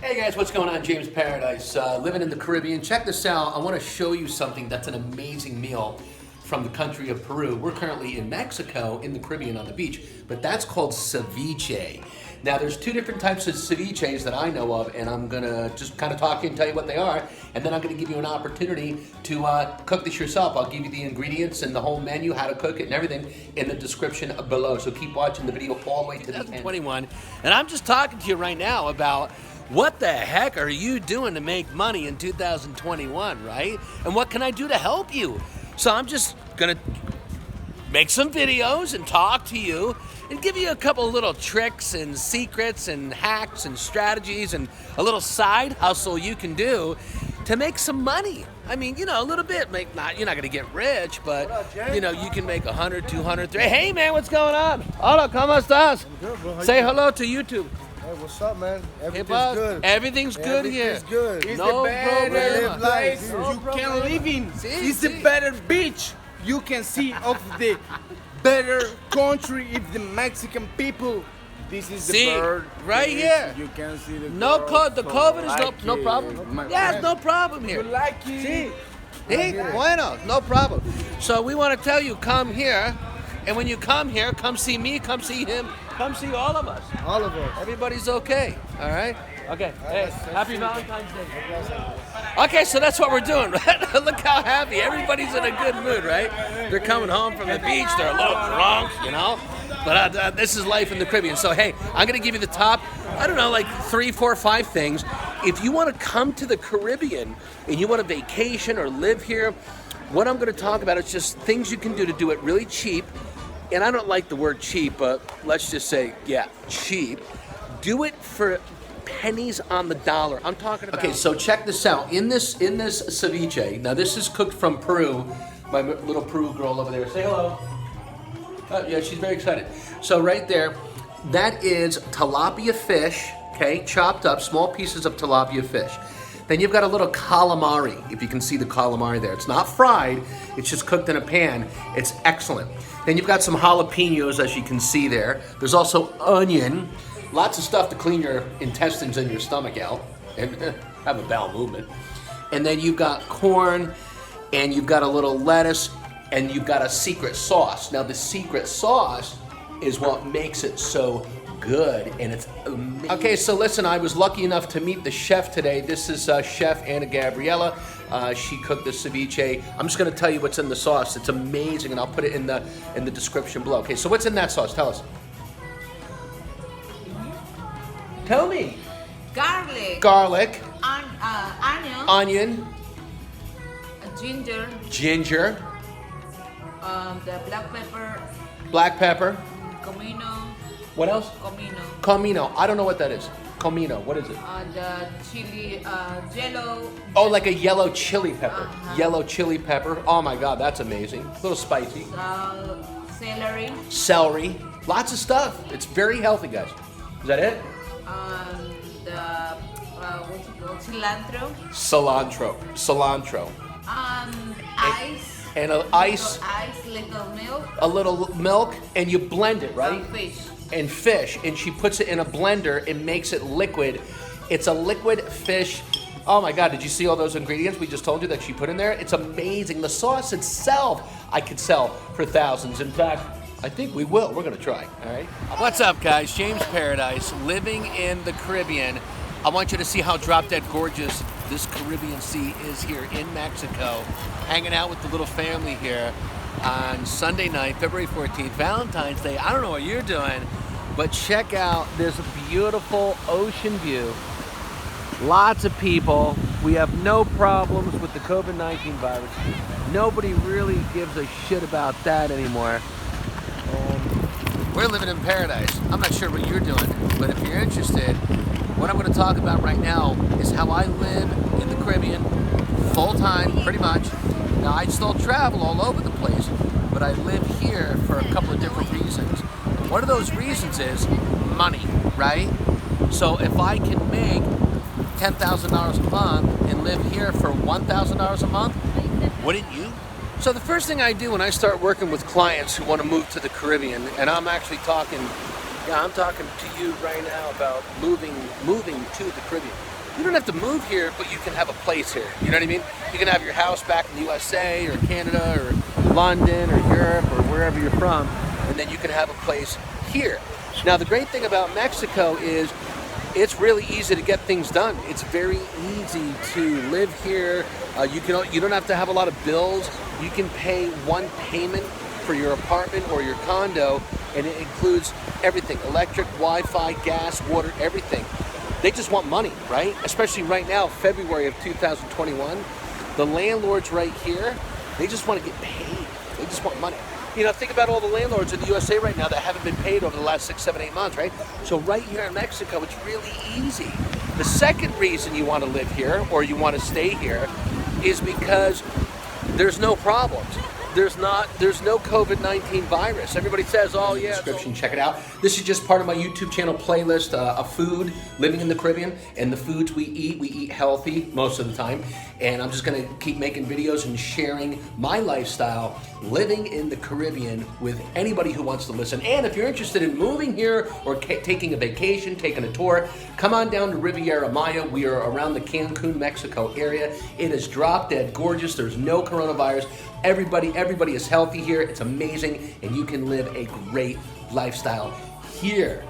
Hey guys, what's going on? James Paradise, living in the Caribbean. Check this out. I want to show you something that's an amazing meal from the country of Peru. We're currently in Mexico, in the Caribbean on the beach, but that's called ceviche. Now there's two different types of ceviches that I know of, and I'm gonna just kind of talk to you and tell you what they are, and then I'm gonna give you an opportunity to cook this yourself. I'll give you the ingredients and the whole menu, how to cook it and everything in the description below. So keep watching the video all the way to the end. 2021, and I'm just talking to you right now about what the heck are you doing to make money in 2021, right? And what can I do to help you? So I'm just gonna make some videos and talk to you and give you a couple little tricks and secrets and hacks and strategies and a little side hustle you can do to make some money. I mean, you know, a little bit. You're not gonna get rich, but you know, you can make 100, 200, 300. Hey man, what's going on? Hola, ¿cómo estás? I'm good, bro. Say hello to YouTube. Hey, what's up, man? Everything's Hey, good. Everything's good here. Everything's good. It's No the better problem. place No you problem. can live in. See, It's see. the better beach you can see of the better country if the Mexican people. This is the See, bird. right beach. here. You can see the No bird, code. The so COVID is like no it. problem. My Yeah, friend. no problem here. You like it? See, hey, bueno, no problem. So we want to tell you, come here, and when you come here, come see me, come see him, come see all of us. All of us. Everybody's okay, all right? Okay, hey, that's happy it. Valentine's Day. Okay, so that's what we're doing, right? Look how happy. Everybody's in a good mood, right? They're coming home from the beach. They're a little drunk, you know? But this is life in the Caribbean. So, hey, I'm going to give you the top, I don't know, like 3, 4, 5 things. If you want to come to the Caribbean and you want to vacation or live here, what I'm going to talk about is just things you can do to do it really cheap. And I don't like the word cheap, but let's just say, yeah, cheap. Do it for pennies on the dollar. I'm talking about. Okay, so check this out. In this ceviche, now this is cooked from Peru. My little Peru girl over there. Say hello. Yeah, she's very excited. So right there, that is tilapia fish, okay, chopped up, small pieces of tilapia fish. Then you've got a little calamari, if you can see the calamari there. It's not fried, it's just cooked in a pan. It's excellent. Then you've got some jalapenos, as you can see there. There's also onion. Lots of stuff to clean your intestines and your stomach out and have a bowel movement. And then you've got corn, and you've got a little lettuce, and you've got a secret sauce. Now the secret sauce is what makes it so good, and it's amazing. Okay, so listen, I was lucky enough to meet the chef today. This is Chef Anna Gabriella. She cooked the ceviche. I'm just gonna tell you what's in the sauce. It's amazing, and I'll put it in the description below. Okay, so what's in that sauce? Tell us. Tell me. Garlic, Onion, onion, ginger, the black pepper, comino, What else? Comino. I don't know what that is. Comino. What is it? the chili, yellow, Oh, like a yellow chili pepper. Yellow chili pepper. Oh my God, that's amazing. A little spicy. celery, Celery. Lots of stuff. It's very healthy, guys. Is that it? the what's it called? Cilantro. Ice, And ice, little milk, a little milk, and you blend it, right? fish. And fish, and she puts it in a blender and makes it liquid. It's a liquid fish. Oh my God, did you see all those ingredients we just told you that she put in there? It's amazing. The sauce itself, I could sell for thousands. In fact, I think we will. We're gonna try, all right? What's up, guys? James Paradise, living in the Caribbean. I want you to see how drop dead gorgeous this Caribbean Sea is here in Mexico. Hanging out with the little family here on Sunday night, February 14th, Valentine's Day. I don't know what you're doing, but check out this beautiful ocean view. Lots of people. We have no problems with the COVID-19 virus. Nobody really gives a shit about that anymore. We're living in paradise. I'm not sure what you're doing, but if you're interested, what I'm going to talk about right now is how I live in the Caribbean full-time, pretty much. Now, I still travel all over the place, but I live here for a couple of different reasons. One of those reasons is money, right? So if I can make $10,000 a month and live here for $1,000 a month, wouldn't you? So the first thing I do when I start working with clients who want to move to the Caribbean, and I'm actually talking to you right now about moving to the Caribbean. you don't have to move here, but you can have a place here. You know what I mean? You can have your house back in the USA or Canada or London or Europe or wherever you're from, and then you can have a place here. Now, the great thing about Mexico is it's really easy to get things done. It's very easy to live here. You don't have to have a lot of bills. You can pay one payment for your apartment or your condo, and it includes everything: electric, Wi-Fi, gas, water, everything. They just want money, right? Especially right now, February of 2021. The landlords right here, they just want to get paid. They just want money. You know, think about all the landlords in the USA right now that haven't been paid over the last 6, 7, 8 months, right? So right here in Mexico, it's really easy. The second reason you want to live here or you want to stay here is because there's no problems. There's no COVID-19 virus. Everybody says, oh yeah, description, check it out. This is just part of my YouTube channel playlist of food, living in the Caribbean, and the foods we eat healthy most of the time. And I'm just gonna keep making videos and sharing my lifestyle living in the Caribbean with anybody who wants to listen. And if you're interested in moving here or taking a vacation, taking a tour, come on down to Riviera Maya. We are around the Cancun, Mexico area. It is drop dead gorgeous. There's no coronavirus. Everybody is healthy here. It's amazing, and you can live a great lifestyle here.